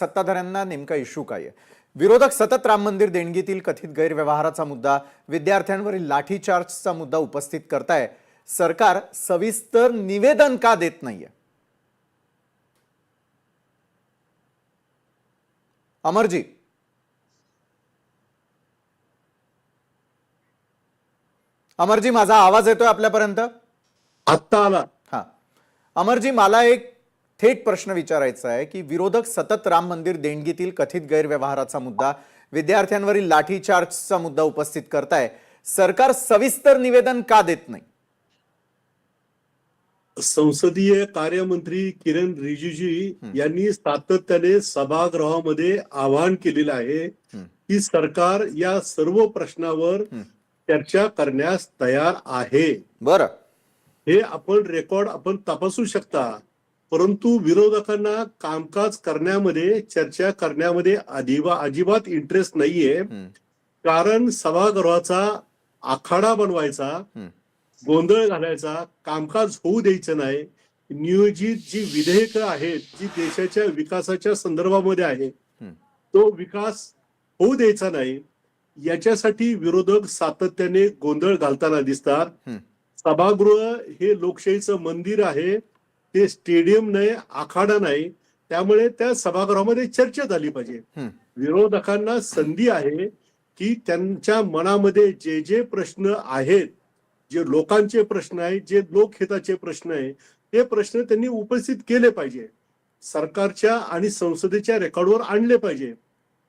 सत्ताधाऱ्यांना नेमका इश्यू काय आहे? विरोधक सतत राम मंदिर देणगीतील कथित गैरव्यवहाराचा मुद्दा, विद्यार्थ्यांवरील लाठीचार्जचा मुद्दा उपस्थित करताय. सरकार सविस्तर निवेदन का देत नाहीये? अमरजी, अमरजी माझा आवाज येतोय आपल्यापर्यंत? आत्ता आला. हा, अमरजी मला एक थेट प्रश्न विचारायचा आहे की विरोधक सतत राम मंदिर देणगीतील कथित गैरव्यवहाराचा मुद्दा, विद्यार्थ्यांवरील लाठीचार्जचा मुद्दा उपस्थित करताय. सरकार सविस्तर निवेदन का देत नाही? संसदीय कार्यमंत्री किरण रिजिजू यांनी सातत्याने सभागृहामध्ये आवाहन केलेलं आहे की सरकार या सर्व प्रश्नावर चर्चा करण्यास तयार आहे. बरं, हे आपण तपासू शकता. परंतु विरोधकांना कामकाज करण्यामध्ये, चर्चा करण्यामध्ये अजिबात इंटरेस्ट नाहीये. कारण सभागृहाचा आखाडा बनवायचा, गोंधळ घालायचा, कामकाज होऊ द्यायचं नाही. नियोजित जी विधेयकं आहेत, जी देशाच्या विकासाच्या संदर्भामध्ये आहे, तो विकास होऊ द्यायचा नाही. याच्यासाठी विरोधक सातत्याने गोंधळ घालताना दिसतात. सभागृह हे लोकशाहीचं मंदिर आहे, ते स्टेडियम नाही, आखाडा नाही. त्यामुळे त्या सभागृहामध्ये चर्चा झाली पाहिजे. विरोधकांना संधी आहे की त्यांच्या मनामध्ये जे जे प्रश्न आहेत, जे लोकांचे प्रश्न आहेत, जे लोकहिताचे प्रश्न आहेत, ते प्रश्न त्यांनी उपस्थित केले पाहिजे, सरकारच्या आणि संसदेच्या रेकॉर्डवर आणले पाहिजे.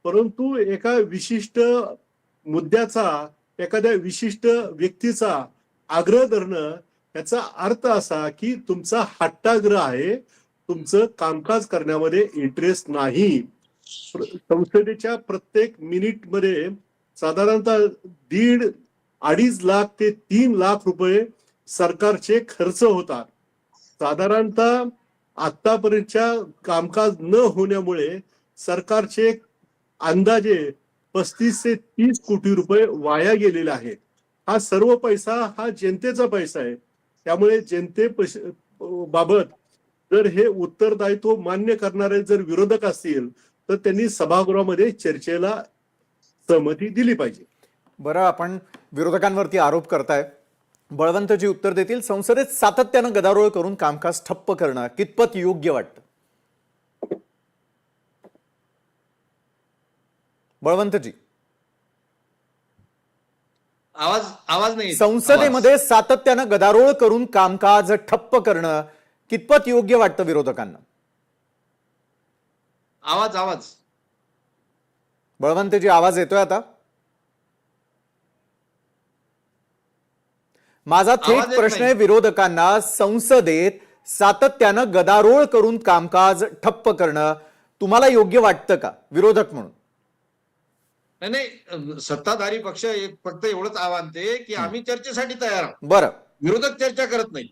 परंतु एका विशिष्ट मुद्द्याचा, एखाद्या विशिष्ट व्यक्तीचा आग्रह धरणं, याचा अर्थ असा की तुमचा हट्टाग्रह आहे, तुमचं कामकाज करण्यामध्ये इंटरेस्ट नाही. संसदेच्या प्रत्येक मिनिटमध्ये साधारणतः 1.5-2.5 लाख ते 3 लाख रुपये सरकारचे खर्च होतात. साधारणतः आतापर्यंतच्या कामकाज न होण्यामुळे सरकारचे अंदाजे 35 ते 30 कोटी रुपये वाया गेलेले आहेत. हा सर्व पैसा हा जनतेचा पैसा आहे. त्यामुळे बाबत जर हे उत्तरदायित्व मान्य करणारे जर विरोधक असतील तर त्यांनी सभागृहामध्ये चर्चेला सहमती दिली पाहिजे. बरं, आपण विरोधकांवरती आरोप करताय, बळवंतजी उत्तर देतील. संसदेत सातत्यानं गदारोळ करून कामकाज ठप्प करणं कितपत योग्य वाटतं? बळवंतजी, आवाज नाही. संसदेमध्ये सातत्यानं गदारोळ करून कामकाज ठप्प करणं कितपत योग्य वाटतं विरोधकांना? आवाज बळवंतजी, आवाज येतोय आता? माझा थेट प्रश्न आहे विरोधकांना, संसदेत सातत्यानं गदारोळ करून कामकाज ठप्प करणं तुम्हाला योग्य वाटतं का विरोधक म्हणून? नाही, सत्ताधारी पक्ष फक्त एवढंच आव्हान ते की आम्ही चर्चेसाठी तयार आहोत. बरं, विरोधक चर्चा करत नाही.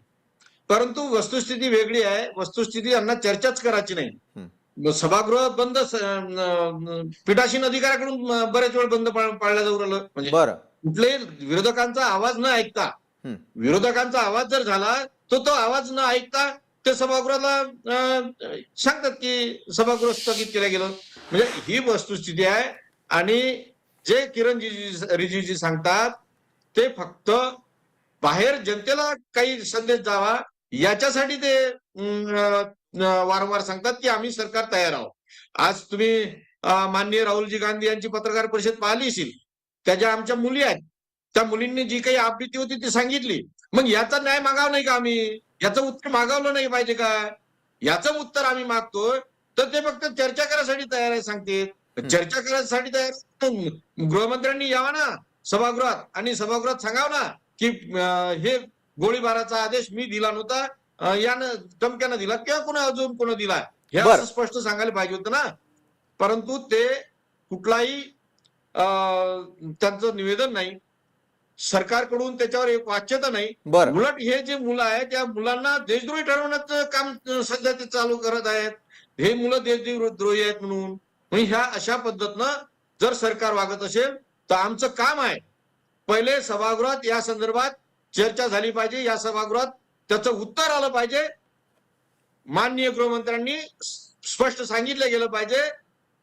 परंतु वस्तुस्थिती वेगळी आहे. वस्तुस्थिती यांना चर्चाच करायची नाही. सभागृह बंद, पीठासीन अधिकाऱ्याकडून बरेच वेळ बंद पाळल्या जाऊ राहिलं. म्हणजे कुठले विरोधकांचा आवाज न ऐकता, विरोधकांचा आवाज जर झाला तो आवाज न ऐकता ते सभागृहाला सांगतात की सभागृह स्थगित केलं गेलं. म्हणजे ही वस्तुस्थिती आहे. आणि जे किरण रिजिजू सांगतात ते फक्त बाहेर जनतेला काही संदेश जावा याच्यासाठी ते वारंवार सांगतात की आम्ही सरकार तयार आहोत. आज तुम्ही माननीय राहुलजी गांधी यांची पत्रकार परिषद पाहिली असेल. त्याच्या आमच्या मुली आहेत, त्या मुलींनी जी काही आवृत्ती होती ती सांगितली. मग याचा न्याय मागावं नाही का आम्ही? याचं उत्तर मागावलं नाही पाहिजे का? याचं उत्तर आम्ही मागतोय. तर ते फक्त चर्चा करायसाठी तयार आहे सांगते. चर्चा करायसाठी तयार गृहमंत्र्यांनी यावा ना सभागृहात आणि सभागृहात सांगावं ना की हे गोळीबाराचा आदेश मी दिला नव्हता, यानं धमक्यानं दिला किंवा कोणा अजून कोण दिला, हे असं स्पष्ट सांगायला पाहिजे होतं ना. परंतु ते कुठलाही त्यांचं निवेदन नाही, सरकारकडून त्याच्यावर एक वाच्यता नाही. उलट हे जे मुलं आहेत त्या मुलांना देशद्रोही ठरवण्याचं काम सध्या ते चालू करत आहेत. हे मुलं देशद्रोही आहेत म्हणून. ह्या अशा पद्धतीनं जर सरकार वागत असेल तर आमचं काम आहे, पहिले सभागृहात या संदर्भात चर्चा झाली पाहिजे, या सभागृहात त्याचं उत्तर आलं पाहिजे. माननीय गृहमंत्र्यांनी स्पष्ट सांगितलं गेलं पाहिजे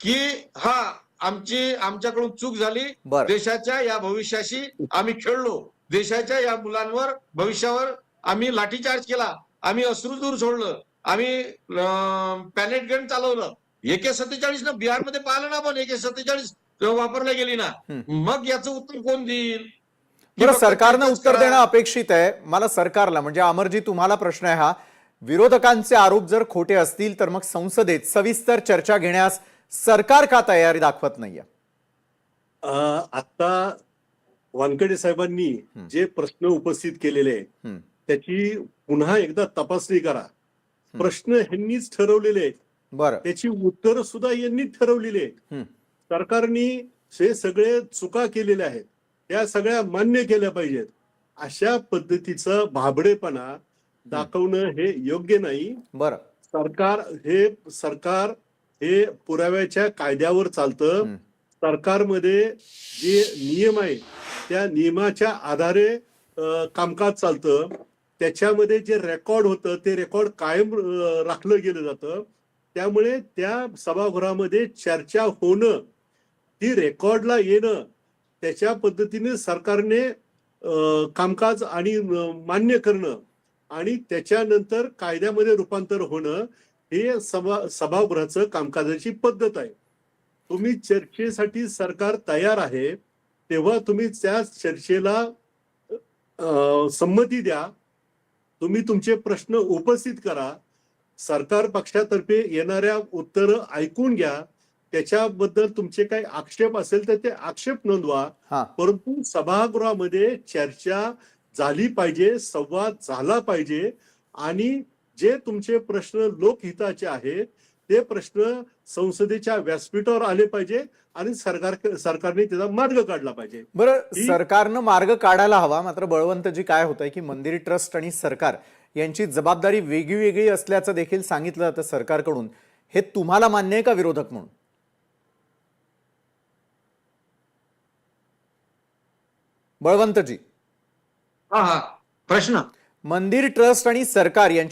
की आमच्याकडून चूक झाली, बरं. देशाच्या या भविष्याशी आम्ही खेळलो, देशाच्या या मुलांवर भविष्यावर आम्ही लाठीचार्ज केला, आम्ही अश्रूधूर सोडलं, आम्ही पॅलेट गन चालवलं. AK-47 ना बिहारमध्ये पाहिलं ना, पण AK-47 वापरल्या गेली ना. मग याचं उत्तर कोण देईल? की बरं, फक्त सरकारनं तेच उत्तर करा. देणं अपेक्षित आहे. मला सरकारला म्हणजे अमरजी तुम्हाला प्रश्न आहे हा, विरोधकांचे आरोप जर खोटे असतील तर मग संसदेत सविस्तर चर्चा घेण्यास सरकार का तयारी दाखवत नाहीये? आता वानखेडे साहेबांनी जे प्रश्न उपस्थित केलेले आहेत हम्म. त्याची पुन्हा एकदा तपासणी करा. प्रश्न ह्यांनीच ठरवलेले आहेत, बरं. त्याची उत्तर सुद्धा यांनीच ठरवलेली आहेत. हम्म. सरकारने हे सगळे चुका केलेल्या आहेत, त्या सगळ्या मान्य केल्या पाहिजेत. अशा पद्धतीचं भाबडेपणा दाखवणं हे योग्य नाही. बरं. सरकार हे पुराव्याच्या कायद्यावर चालतं. सरकारमध्ये जे नियम आहे त्या नियमाच्या आधारे कामकाज चालतं. त्याच्यामध्ये जे रेकॉर्ड होतं ते रेकॉर्ड कायम राखलं गेलं जातं. त्यामुळे त्या सभागृहामध्ये चर्चा होणं, ती रेकॉर्डला येणं, त्याच्या पद्धतीने सरकारने कामकाज आणि मान्य करणं आणि त्याच्यानंतर कायद्यामध्ये रूपांतर होणं हे सभागृहाचं कामकाजाची पद्धत आहे. तुम्ही चर्चेसाठी सरकार तयार आहे तेव्हा तुम्ही त्या चर्चेला संमती द्या. तुम्ही तुमचे प्रश्न उपस्थित करा. सरकार पक्षातर्फे येणाऱ्या उत्तरं ऐकून घ्या. त्याच्याबद्दल तुमचे काही आक्षेप असेल तर ते आक्षेप नोंदवा. हा. परंतु सभागृहामध्ये चर्चा झाली पाहिजे, संवाद झाला पाहिजे आणि जे तुमचे प्रश्न लोकहिताचे आहेत ते प्रश्न संसदेच्या व्यासपीठावर आले पाहिजे आणि सरकारने त्याचा मार्ग काढला पाहिजे. बरं, सरकारनं मार्ग काढायला हवा. मात्र बळवंतजी काय होतंय की मंदिर ट्रस्ट आणि सरकार यांची जबाबदारी वेगळी असल्याचं देखील सांगितलं जातं सरकारकडून. हे तुम्हाला मान्य आहे का विरोधक म्हणून? बळवंतजी, हा, प्रश्न मंदिर ट्रस्ट आणि सरकार यांची